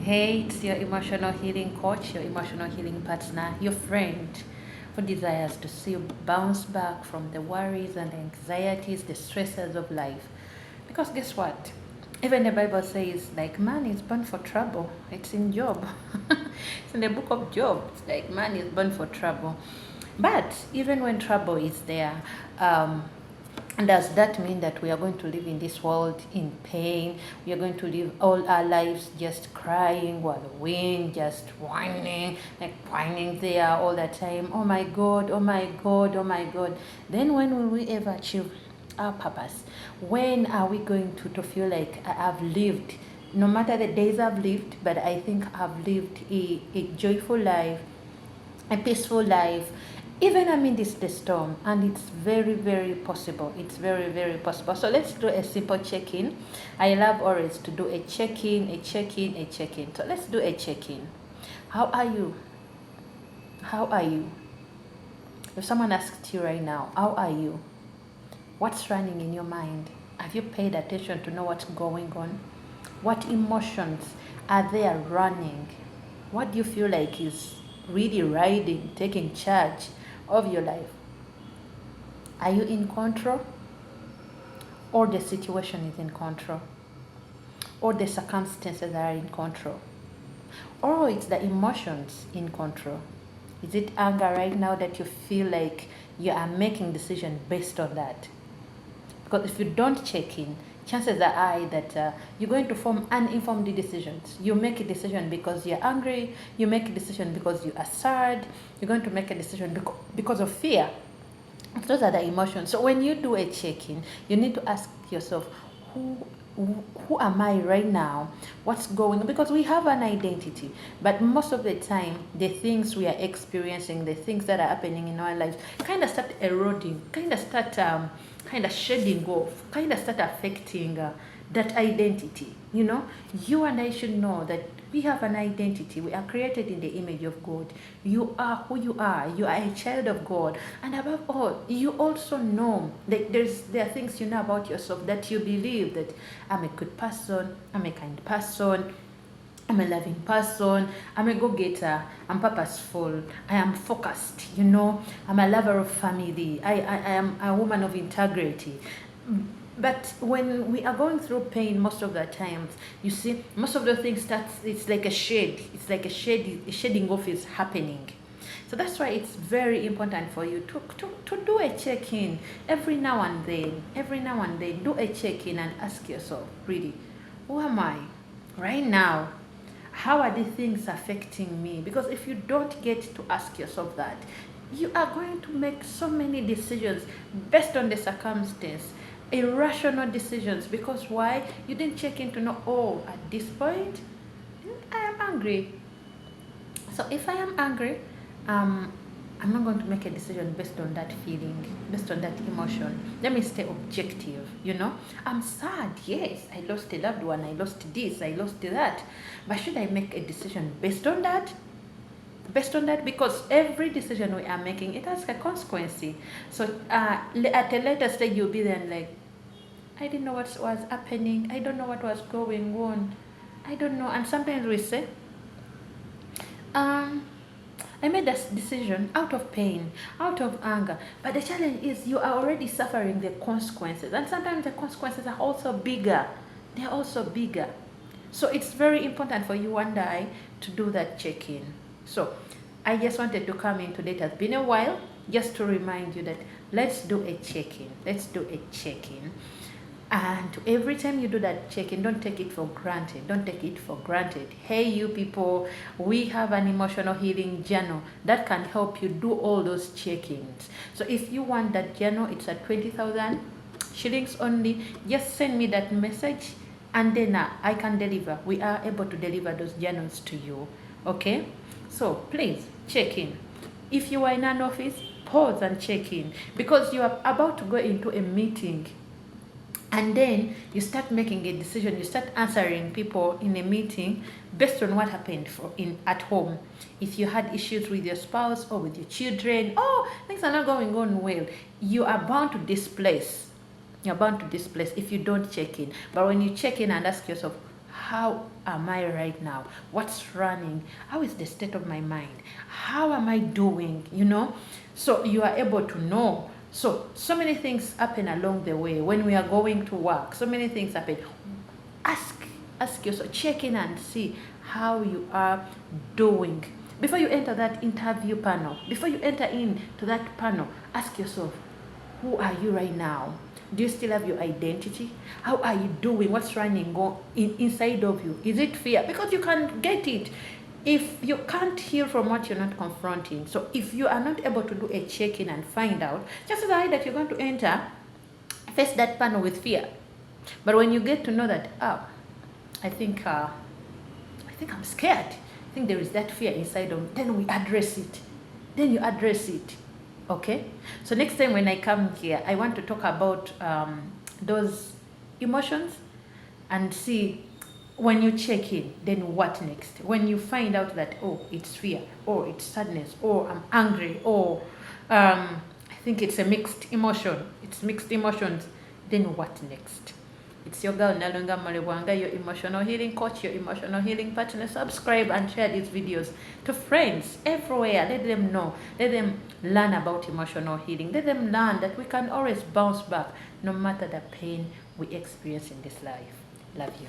Hey, it's your emotional healing coach, your emotional healing partner, your friend who desires to see you bounce back from the worries and the anxieties, the stresses of life. Because guess what? Even the Bible says, like, man is born for trouble. It's in Job. It's in the book of Job. It's like, man is born for trouble. But even when trouble is there, does that mean that we are going to live in this world in pain? We are going to live all our lives just crying, wallowing, just whining, like whining there all the time. Oh my God, oh my God, oh my God. Then when will we ever achieve our purpose? When are we going to feel like I've lived? No matter the days I've lived, but I think I've lived a joyful life, a peaceful life. Even I'm in the storm, and it's very, very possible. It's very, very possible. So let's do a simple check-in. I love always to do a check-in, a check-in, a check-in. So let's do a check-in. How are you? How are you? If someone asked you right now, how are you? What's running in your mind? Have you paid attention to know what's going on? What emotions are there running? What do you feel like is really riding, taking charge of your life? Are you in control? Or the situation is in control? Or the circumstances are in control? Or it's the emotions in control? Is it anger right now that you feel like you are making decisions based on that? Because if you don't check in, chances are high that you're going to form uninformed decisions. You make a decision because you're angry. You make a decision because you are sad. You're going to make a decision because of fear. Those are the emotions. So when you do a check-in, you need to ask yourself, who who am I right now? What's going on? Because we have an identity, but most of the time, the things we are experiencing, the things that are happening in our lives, kind of start eroding, kind of start kind of shedding off, kind of start affecting that identity. You and I should know that we have an identity. We are created in the image of God. You are who you are. You are a child of God. And above all, you also know that there are things you know about yourself, that you believe that I'm a good person, I'm a kind person, I'm a loving person, I'm a go-getter, I'm purposeful, I am focused, I'm a lover of family, I am a woman of integrity. But when we are going through pain, most of the times, you see, most of the things it's like a shade. It's like a shedding off is happening. So that's why it's very important for you to do a check-in every now and then. Every now and then, do a check-in and ask yourself, really, who am I right now? How are these things affecting me? Because if you don't get to ask yourself that, you are going to make so many decisions based on the circumstance, irrational decisions. Because why? You didn't check in to know, oh, at this point, I am angry. So if I am angry, I'm not going to make a decision based on that feeling, based on that emotion. Let me stay objective, I'm sad, yes, I lost a loved one, I lost this, I lost that. But should I make a decision based on that? Based on that, because every decision we are making, it has a consequence. So at a later stage, you'll be then like, I didn't know what was happening. I don't know what was going on. I don't know. And sometimes we say, I made this decision out of pain, out of anger. But the challenge is you are already suffering the consequences. And sometimes the consequences are also bigger. They're also bigger. So it's very important for you and I to do that check-in. So I just wanted to come in today. It has been a while, just to remind you that let's do a check-in. Let's do a check-in. And every time you do that check-in, don't take it for granted. Don't take it for granted. Hey, you people, we have an emotional healing journal that can help you do all those check-ins. So if you want that journal, it's at 20,000 shillings only. Just send me that message, and then I can deliver. We are able to deliver those journals to you. Okay? So please check in. If you are in an office, pause and check in, because you are about to go into a meeting. And then you start making a decision, you start answering people in a meeting based on what happened at home. If you had issues with your spouse or with your children, things are not going on well, you are bound to displace. You're bound to displace if you don't check in. But when you check in and ask yourself, how am I right now? What's running? How is the state of my mind? How am I doing? So you are able to know. So many things happen along the way when we are going to work. So many things happen. Ask yourself, check in and see how you are doing. Before you enter that interview panel, before you enter into that panel, ask yourself, who are you right now? Do you still have your identity? How are you doing? What's running inside of you? Is it fear? Because you can get it if you can't heal from what you're not confronting. So if you are not able to do a check-in and find out, just decide that you're going to enter, face that panel with fear. But when you get to know that, I think I'm scared. I think there is that fear inside of me. Then we address it. Then you address it. Okay? So next time when I come here, I want to talk about those emotions and see when you check in, then what next? When you find out that, it's fear, or it's sadness, or I'm angry, or I think it's a mixed emotion. It's mixed emotions. Then what next? It's your girl Nalunga Malebwanga, your emotional healing coach, your emotional healing partner. Subscribe and share these videos to friends everywhere. Let them know. Let them learn about emotional healing. Let them learn that we can always bounce back no matter the pain we experience in this life. Love you.